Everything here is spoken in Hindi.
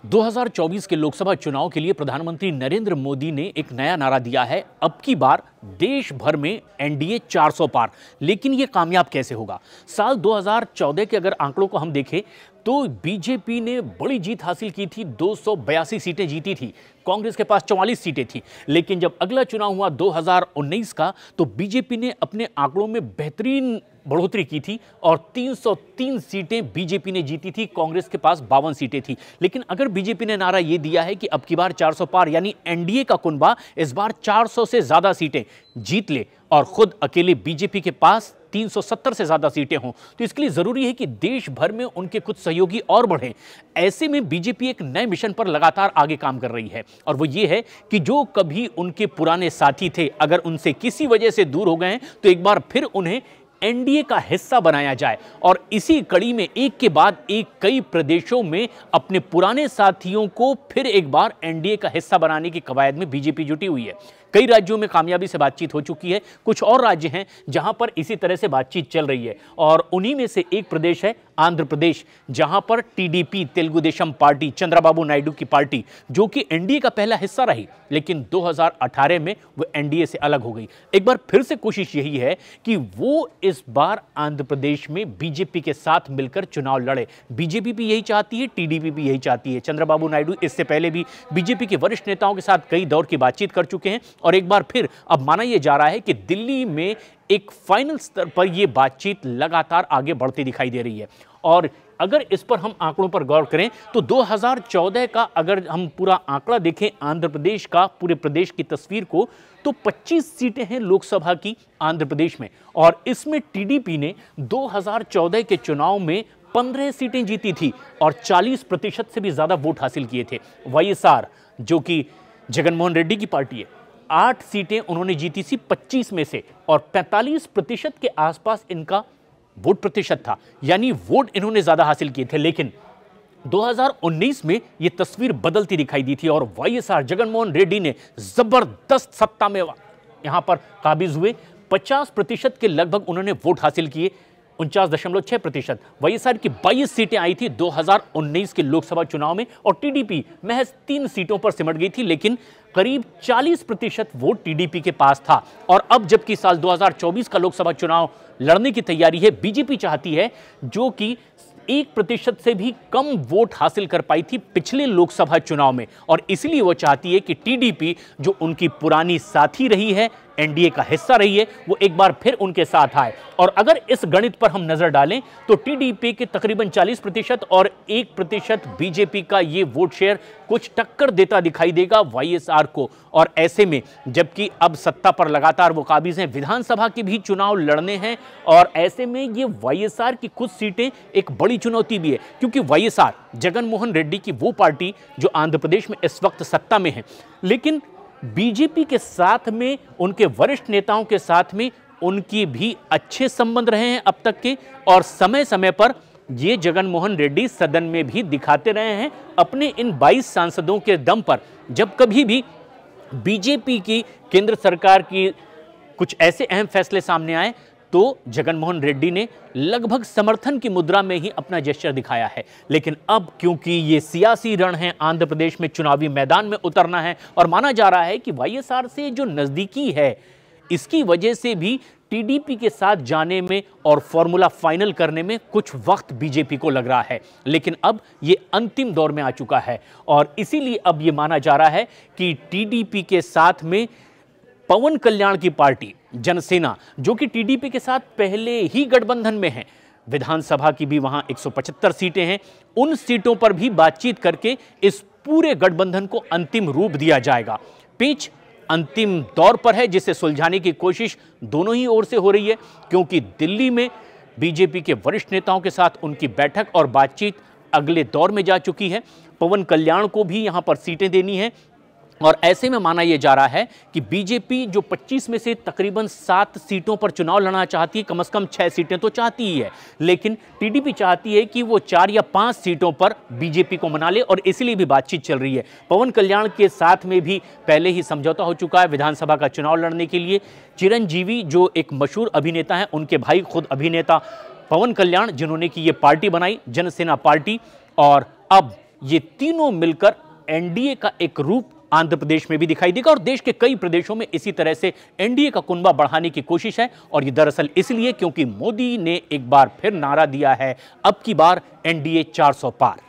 2024 के लोकसभा चुनाव के लिए प्रधानमंत्री नरेंद्र मोदी ने एक नया नारा दिया है। अब की बार देश भर में एनडीए 400 पार। लेकिन यह कामयाब कैसे होगा? साल 2014 के अगर आंकड़ों को हम देखें तो बीजेपी ने बड़ी जीत हासिल की थी, 282 सीटें जीती थी। कांग्रेस के पास 44 सीटें थी। लेकिन जब अगला चुनाव हुआ 2019 का, तो बीजेपी ने अपने आंकड़ों में बेहतरीन बढ़ोतरी की थी और 303 सीटें बीजेपी ने जीती थी। कांग्रेस के पास 52 सीटें थी। लेकिन अगर बीजेपी ने नारा यह दिया है कि अब की बार 400 पार, यानी एनडीए का कुनबा इस बार 400 से ज्यादा सीटें जीत ले और खुद अकेले बीजेपी के पास 370 से ज्यादा सीटें हों, तो इसके लिए जरूरी है कि देश भर में उनके कुछ सहयोगी और बढ़ें। ऐसे में बीजेपी एक नए मिशन पर लगातार आगे काम कर रही है और वो ये है कि जो कभी उनके पुराने साथी थे, अगर उनसे किसी वजह से दूर हो गए हैं, तो एक बार फिर उन्हें एनडीए का हिस्सा बनाया जाए। और इसी कड़ी में एक के बाद एक कई प्रदेशों में अपने पुराने साथियों को फिर एक बार एनडीए का हिस्सा बनाने की कवायद में बीजेपी जुटी हुई है। कई राज्यों में कामयाबी से बातचीत हो चुकी है। कुछ और राज्य हैं जहां पर इसी तरह से बातचीत चल रही है और उन्हीं में से एक प्रदेश है आंध्र प्रदेश, जहां पर टीडीपी, तेलुगु देशम पार्टी, चंद्रबाबू नायडू की पार्टी, जो कि एनडीए का पहला हिस्सा रही, लेकिन 2018 में वो एनडीए से अलग हो गई। एक बार फिर से कोशिश यही है कि वो इस बार आंध्र प्रदेश में बीजेपी के साथ मिलकर चुनाव लड़े। बीजेपी भी यही चाहती है, टीडीपी भी यही चाहती है। चंद्रबाबू नायडू इससे पहले भी बीजेपी के वरिष्ठ नेताओं के साथ कई दौर की बातचीत कर चुके हैं और एक बार फिर अब माना यह जा रहा है कि दिल्ली में एक फाइनल स्तर पर यह बातचीत लगातार आगे बढ़ती दिखाई दे रही है। और अगर इस पर हम आंकड़ों पर गौर करें तो 2014 का अगर हम पूरा आंकड़ा देखें, आंध्र प्रदेश का, पूरे प्रदेश की तस्वीर को, तो 25 सीटें हैं लोकसभा की आंध्र प्रदेश में और इसमें टीडीपी ने 2014 के चुनाव में 15 सीटें जीती थी और 40% से भी ज्यादा वोट हासिल किए थे। वाईएसआर, जो कि जगनमोहन रेड्डी की पार्टी है, 8 सीटें उन्होंने जीती थी 25 में से और 45% के आसपास इनका वोट प्रतिशत था, यानी वोट इन्होंने ज्यादा हासिल किए थे। लेकिन 2019 में यह तस्वीर बदलती दिखाई दी थी और वाईएसआर, जगनमोहन रेड्डी ने जबरदस्त सत्ता में यहां पर काबिज हुए। 50% के लगभग उन्होंने वोट हासिल किए, 49.6%। वाईएसआर की 22 सीटें आई थी 2019 के लोकसभा चुनाव में और टीडीपी महज 3 सीटों पर सिमट गई थी, लेकिन करीब 40% वोट टीडीपी के पास था। और अब जबकि साल 2024 का लोकसभा चुनाव लड़ने की तैयारी है, बीजेपी चाहती है, जो कि 1% से भी कम वोट हासिल कर पाई थी पिछले लोकसभा चुनाव में, और इसलिए वो चाहती है कि टीडीपी, जो उनकी पुरानी साथी रही है, एनडीए का हिस्सा रही है, वो एक बार फिर उनके साथ आए। और अगर इस गणित पर हम नजर डालें तो टीडीपी के तकरीबन 40% और 1% बीजेपी का ये वोट शेयर कुछ टक्कर देता दिखाई देगा वाईएसआर को। और ऐसे में जबकि अब सत्ता पर लगातार वो काबिज हैं, विधानसभा के भी चुनाव लड़ने हैं, और ऐसे में ये वाईएसआर की कुछ सीटें एक बड़ी चुनौती भी है, क्योंकि वाईएसआर, जगनमोहन रेड्डी की वो पार्टी जो आंध्र प्रदेश में इस वक्त सत्ता में है, लेकिन बीजेपी के साथ में, उनके वरिष्ठ नेताओं के साथ में उनकी भी अच्छे संबंध रहे हैं अब तक के, और समय समय पर ये जगनमोहन रेड्डी सदन में भी दिखाते रहे हैं अपने इन 22 सांसदों के दम पर। जब कभी भी बीजेपी की, केंद्र सरकार की कुछ ऐसे अहम फैसले सामने आए तो जगनमोहन रेड्डी ने लगभग समर्थन की मुद्रा में ही अपना जेस्चर दिखाया है। लेकिन अब क्योंकि ये सियासी रण है, आंध्र प्रदेश में चुनावी मैदान में उतरना है, और माना जा रहा है कि वाईएसआर से जो नजदीकी है, इसकी वजह से भी टीडीपी के साथ जाने में और फॉर्मूला फाइनल करने में कुछ वक्त बीजेपी को लग रहा है। लेकिन अब ये अंतिम दौर में आ चुका है और इसीलिए अब ये माना जा रहा है कि टीडीपी के साथ में पवन कल्याण की पार्टी जनसेना, जो कि टीडीपी के साथ पहले ही गठबंधन में है, विधानसभा की भी वहां 175 सीटें हैं, उन सीटों पर भी बातचीत करके इस पूरे गठबंधन को अंतिम रूप दिया जाएगा। पेच अंतिम दौर पर है, जिसे सुलझाने की कोशिश दोनों ही ओर से हो रही है, क्योंकि दिल्ली में बीजेपी के वरिष्ठ नेताओं के साथ उनकी बैठक और बातचीत अगले दौर में जा चुकी है। पवन कल्याण को भी यहां पर सीटें देनी है और ऐसे में माना यह जा रहा है कि बीजेपी जो 25 में से तकरीबन 7 सीटों पर चुनाव लड़ना चाहती है, कम से कम 6 सीटें तो चाहती ही है, लेकिन टीडीपी चाहती है कि वो 4 या 5 सीटों पर बीजेपी को मना ले, और इसलिए भी बातचीत चल रही है। पवन कल्याण के साथ में भी पहले ही समझौता हो चुका है विधानसभा का चुनाव लड़ने के लिए। चिरंजीवी, जो एक मशहूर अभिनेता हैं, उनके भाई खुद अभिनेता पवन कल्याण, जिन्होंने की ये पार्टी बनाई, जनसेना पार्टी, और अब ये तीनों मिलकर एनडीए का एक रूप आंध्र प्रदेश में भी दिखाई देगा और देश के कई प्रदेशों में इसी तरह से एनडीए का कुनबा बढ़ाने की कोशिश है। और ये दरअसल इसलिए क्योंकि मोदी ने एक बार फिर नारा दिया है, अब की बार एनडीए 400 पार।